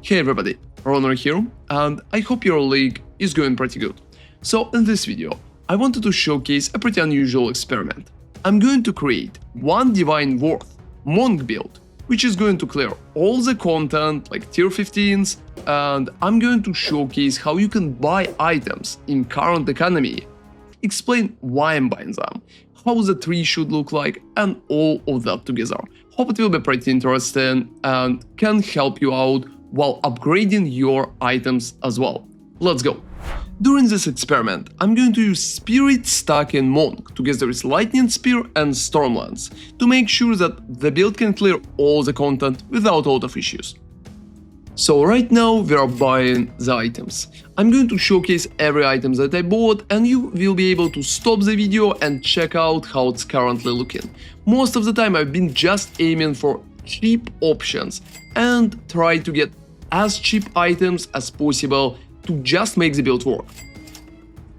Hey everybody, ronarray here, and I hope your league is going pretty good. So in this video, I wanted to showcase a pretty unusual experiment. I'm going to create one Divine Worth Monk build, which is going to clear all the content like tier 15s, and I'm going to showcase how you can buy items in current economy, explain why I'm buying them, how the tree should look like, and all of that together. Hope it will be pretty interesting and can help you out while upgrading your items as well. Let's go! During this experiment, I'm going to use Spirit Stacking Monk together with Lightning Spear and Stormlance to make sure that the build can clear all the content without a lot of issues. So right now we are buying the items. I'm going to showcase every item that I bought, and you will be able to stop the video and check out how it's currently looking. Most of the time I've been just aiming for cheap options and try to get as cheap items as possible to just make the build work.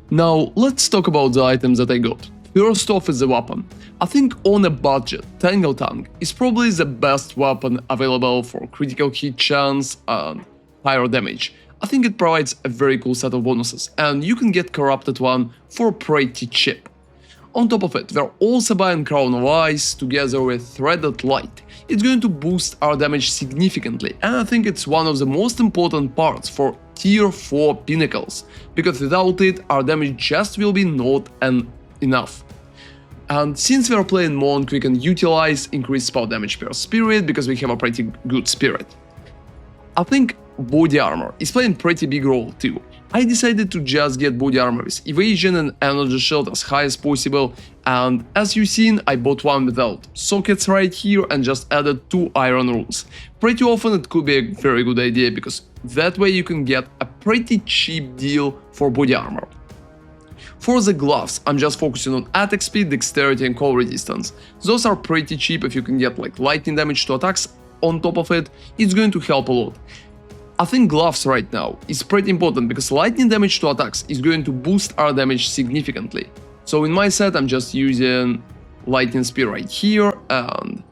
Now let's talk about the items that I got. First off is the weapon. I think on a budget, Tangle Tongue is probably the best weapon available for critical hit chance and higher damage. I think it provides a very cool set of bonuses, and you can get Corrupted one for pretty cheap. On top of it, we're also buying Crown of Ice together with Threaded Light. It's going to boost our damage significantly, and I think it's one of the most important parts for tier 4 Pinnacles, because without it our damage just will be not enough. And since we are playing Monk, we can utilize increased spell damage per spirit because we have a pretty good spirit. I think body armor is playing pretty big role too. I decided to just get body armor with evasion and energy shield as high as possible, and as you've seen, I bought one without sockets right here and just added 2 iron runes. Pretty often it could be a very good idea because that way you can get a pretty cheap deal for body armor. For the gloves, I'm just focusing on attack speed, dexterity and cold resistance. Those are pretty cheap. If you can get like lightning damage to attacks on top of it, it's going to help a lot. I think gloves right now is pretty important because lightning damage to attacks is going to boost our damage significantly. So in my set I'm just using lightning spear right here, and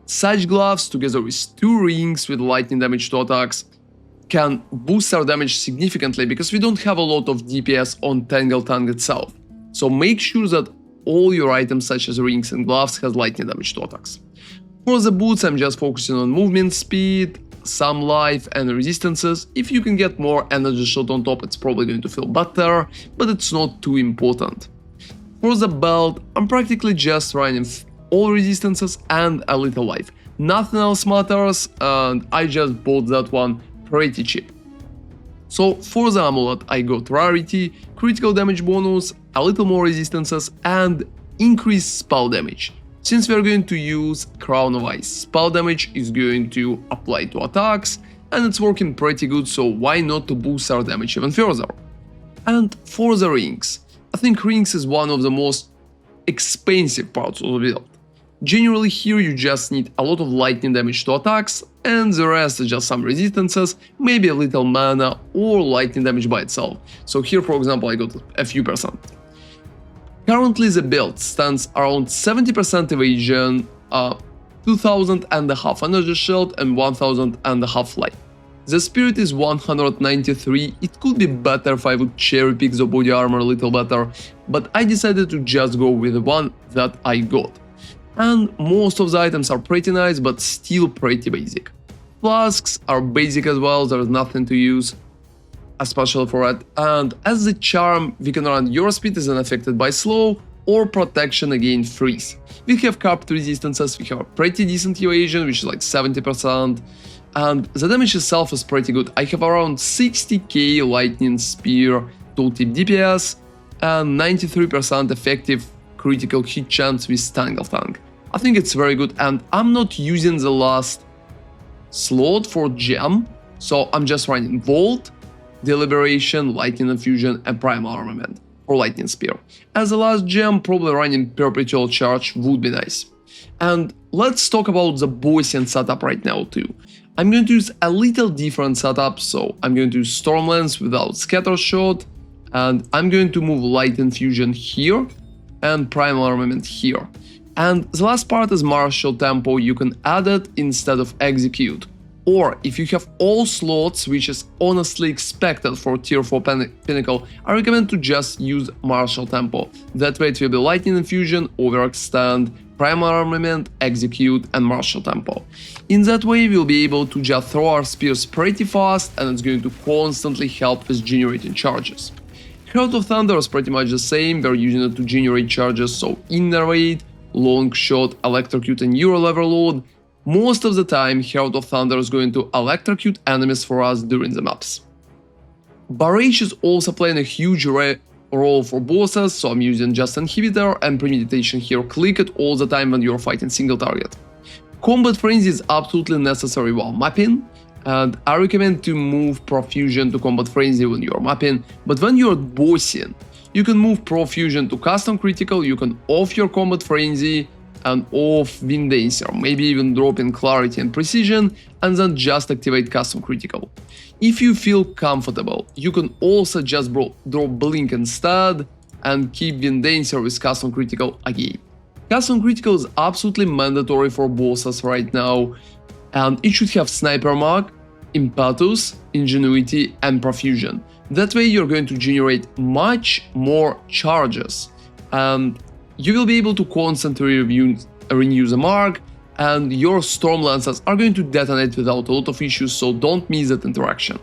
such gloves together with 2 rings with lightning damage to attacks can boost our damage significantly because we don't have a lot of DPS on Tangle Tongue itself. So make sure that all your items such as rings and gloves has lightning damage to attacks. For the boots I'm just focusing on movement speed, some life and resistances. If you can get more energy shot on top, it's probably going to feel better, but it's not too important. For the belt, I'm practically just running all resistances and a little life. Nothing else matters, and I just bought that one pretty cheap. So for the amulet I got rarity, critical damage bonus, a little more resistances and increased spell damage. Since we are going to use Crown of Ice, spell damage is going to apply to attacks, and it's working pretty good, so why not to boost our damage even further. And for the rings, I think rings is one of the most expensive parts of the build. Generally here you just need a lot of lightning damage to attacks, and the rest is just some resistances, maybe a little mana or lightning damage by itself. So here for example I got a few percent. Currently the build stands around 70% evasion, 2000.5 energy shield and 1000.5 life. The spirit is 193, it could be better if I would cherry pick the body armor a little better, but I decided to just go with the one that I got. And most of the items are pretty nice, but still pretty basic. Flasks are basic as well, there's nothing to use, especially for it. And as the charm, we can run your speed is unaffected by slow or protection against freeze. We have capped resistances, we have a pretty decent evasion, which is like 70%, and the damage itself is pretty good. I have around 60k lightning spear tooltip DPS and 93% effective critical hit chance with Tangle Tongue. I think it's very good, and I'm not using the last slot for gem, so I'm just running Vault, Deliberation, Lightning Infusion and Primal Armament or Lightning Spear. As the last gem, probably running Perpetual Charge would be nice. And let's talk about the bossing setup right now too. I'm going to use a little different setup, so I'm going to use Stormlance without Scatter Shot, and I'm going to move Light Infusion here and Primal Armament here. And the last part is Martial Tempo, you can add it instead of Execute. Or if you have all slots, which is honestly expected for tier 4 Pinnacle, I recommend to just use martial tempo. That way it will be lightning infusion, overextend, primal armament, execute and martial tempo. In that way we'll be able to just throw our spears pretty fast, and it's going to constantly help with generating charges. Herald of Thunder is pretty much the same, we're using it to generate charges, so innervate, long shot, electrocute and Euro overload. Most of the time, Herald of Thunder is going to electrocute enemies for us during the maps. Barrage is also playing a huge role for bosses, so I'm using just Inhibitor and Premeditation here. Click it all the time when you're fighting single target. Combat Frenzy is absolutely necessary while mapping, and I recommend to move Profusion to Combat Frenzy when you're mapping, but when you're bossing, you can move Profusion to Custom Critical, you can off your Combat Frenzy, and off Wind Dancer, maybe even drop in Clarity and Precision, and then just activate Custom Critical. If you feel comfortable, you can also just drop Blink instead and keep Wind Dancer with Custom Critical again. Custom Critical is absolutely mandatory for bosses right now, and it should have Sniper Mark, Impetus, Ingenuity and Profusion. That way you're going to generate much more charges, and you will be able to constantly renew the mark, and your Storm Lancers are going to detonate without a lot of issues, so don't miss that interaction.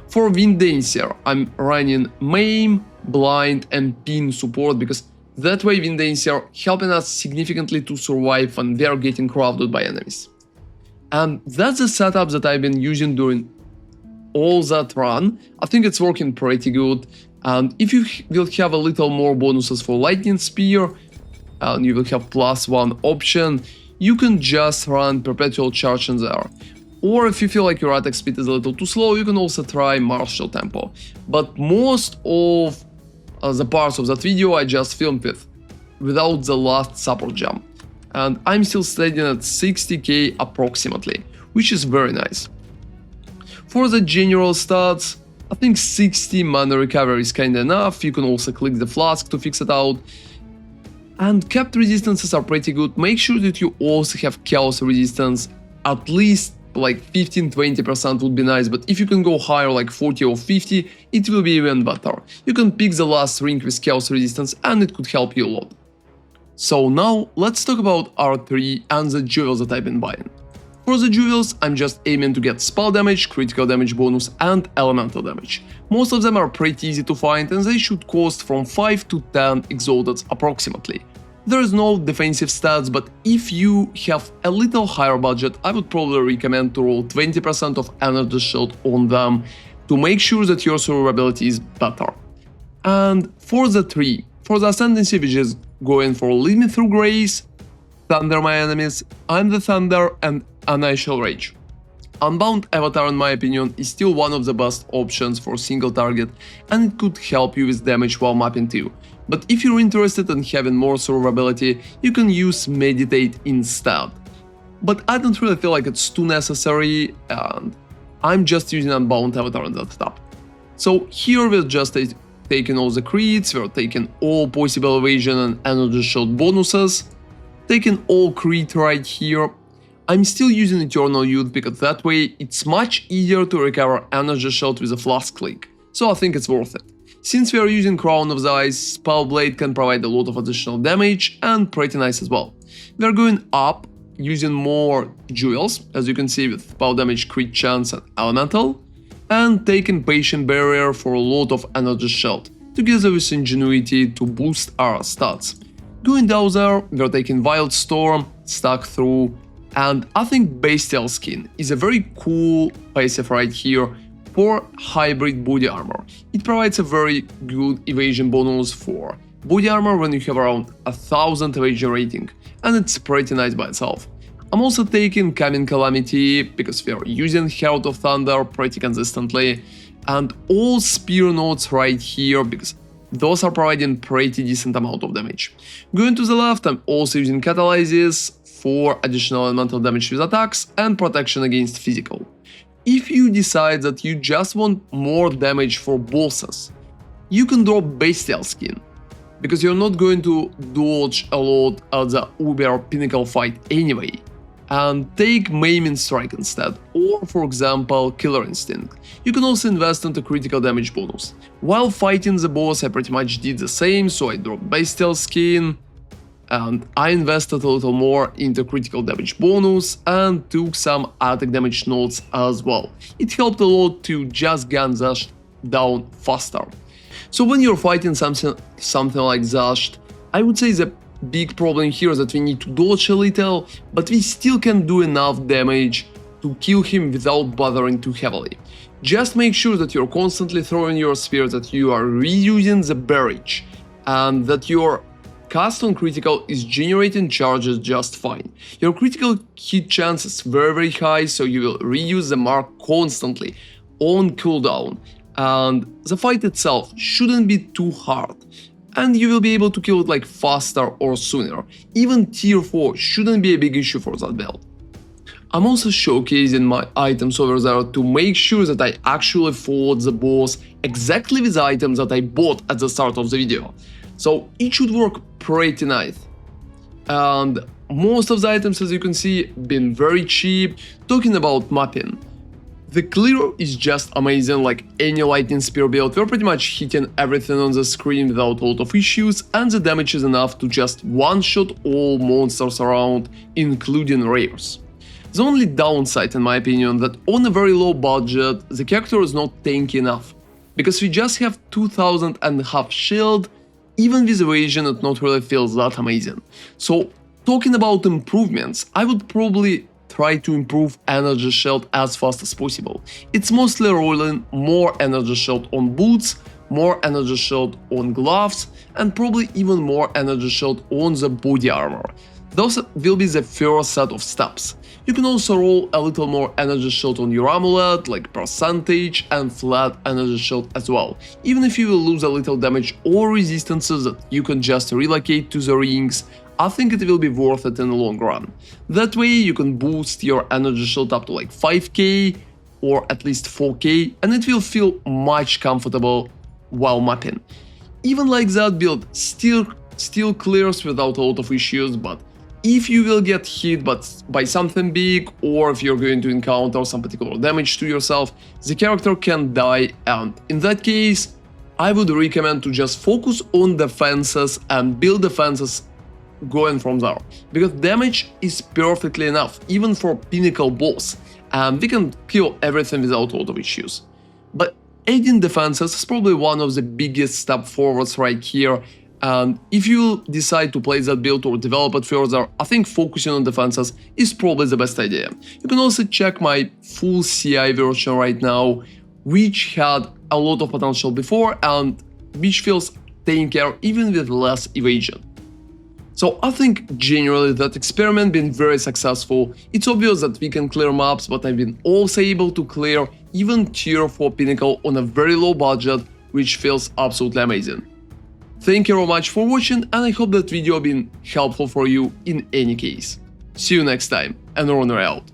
For Wind Dancer, I'm running Maim, Blind and Pin support, because that way Wind Dancer helping us significantly to survive when we are getting crowded by enemies. And that's the setup that I've been using during all that run. I think it's working pretty good, and if you will have a little more bonuses for Lightning Spear, and you will have +1 option, you can just run Perpetual Charge in there. Or if you feel like your attack speed is a little too slow, you can also try Martial Tempo. But most of the parts of that video I just filmed without the last support jump. And I'm still standing at 60k approximately, which is very nice. For the general stats, I think 60 mana recovery is kinda enough. You can also click the flask to fix it out. And capped resistances are pretty good. Make sure that you also have chaos resistance, at least like 15-20% would be nice, but if you can go higher like 40 or 50, it will be even better. You can pick the last ring with chaos resistance and it could help you a lot. So now let's talk about R3 and the jewels that I've been buying. For the jewels, I'm just aiming to get spell damage, critical damage bonus and elemental damage. Most of them are pretty easy to find and they should cost from 5 to 10 exalted approximately. There is no defensive stats, but if you have a little higher budget, I would probably recommend to roll 20% of energy shield on them to make sure that your survivability is better. And for the 3, for the Ascendancy, which is going for Lead Me Through Grace, Thunder My Enemies, I'm the Thunder and Initial Rage. Unbound Avatar, in my opinion, is still one of the best options for single target, and it could help you with damage while mapping too. But if you're interested in having more survivability, you can use Meditate instead. But I don't really feel like it's too necessary, and I'm just using Unbound Avatar on that tab. So here we're just taking all the crits, we're taking all possible evasion and energy shield bonuses, taking all crit right here. I'm still using Eternal Youth because that way it's much easier to recover energy shield with a flask click, so I think it's worth it. Since we are using Crown of the Ice, Spellblade can provide a lot of additional damage and pretty nice as well. We are going up using more jewels, as you can see with spell damage, crit chance and elemental, and taking Patient Barrier for a lot of energy shield, together with Ingenuity to boost our stats. Going down there, we're taking Wild Storm, Stuck Through, and I think Bestial Skin is a very cool passive right here for hybrid body armor. It provides a very good evasion bonus for body armor when you have around 1000 evasion rating, and it's pretty nice by itself. I'm also taking Coming Calamity because we are using Herald of Thunder pretty consistently, and all Spear Nodes right here because those are providing pretty decent amount of damage. Going to the left, I'm also using Catalysis for additional elemental damage with attacks and protection against physical. If you decide that you just want more damage for bosses, you can drop Bestial Skin, because you're not going to dodge a lot at the Uber Pinnacle fight anyway. and take Maiming Strike instead, or for example Killer Instinct. You can also invest into critical damage bonus. While fighting the boss I pretty much did the same, so I dropped Bestial Skin, and I invested a little more into critical damage bonus and took some attack damage nodes as well. It helped a lot to just gun Zashed down faster. So when you're fighting something like Zashed, I would say the big problem here is that we need to dodge a little, but we still can do enough damage to kill him without bothering too heavily. Just make sure that you're constantly throwing your spear, that you are reusing the barrage, and that your cast on critical is generating charges just fine. Your critical hit chance is very high, so you will reuse the mark constantly on cooldown, and the fight itself shouldn't be too hard, and you will be able to kill it like faster or sooner. Even tier 4 shouldn't be a big issue for that build. I'm also showcasing my items over there to make sure that I actually fought the boss exactly with the items that I bought at the start of the video. So it should work pretty nice. And most of the items, as you can see, been very cheap. Talking about mapping, the clear is just amazing. Like any lightning spear build, we're pretty much hitting everything on the screen without a lot of issues, and the damage is enough to just one-shot all monsters around, including rares. The only downside, in my opinion, that on a very low budget, the character is not tanky enough, because we just have 2000.5 shield. Even with evasion, it not really feels that amazing. So, talking about improvements, I would probably try to improve energy shield as fast as possible. It's mostly rolling more energy shield on boots, more energy shield on gloves, and probably even more energy shield on the body armor. Those will be the first set of steps. You can also roll a little more energy shield on your amulet, like percentage, and flat energy shield as well. Even if you will lose a little damage or resistances that you can just relocate to the rings, I think it will be worth it in the long run. That way you can boost your energy shield up to like 5k or at least 4k, and it will feel much comfortable while mapping. Even like that build still clears without a lot of issues, but if you will get hit by something big, or if you're going to encounter some particular damage to yourself, the character can die, and in that case, I would recommend to just focus on defenses and build defenses going from there, because damage is perfectly enough, even for Pinnacle boss, and we can kill everything without a lot of issues. But adding defenses is probably one of the biggest step forwards right here, and if you decide to play that build or develop it further, I think focusing on defenses is probably the best idea. You can also check my full CI version right now, which had a lot of potential before and which feels tankier even with less evasion. So I think generally that experiment been very successful. It's obvious that we can clear maps, but I've been also able to clear even tier 4 Pinnacle on a very low budget, which feels absolutely amazing. Thank you very much for watching, and I hope that video been helpful for you in any case. See you next time, and ronarray out.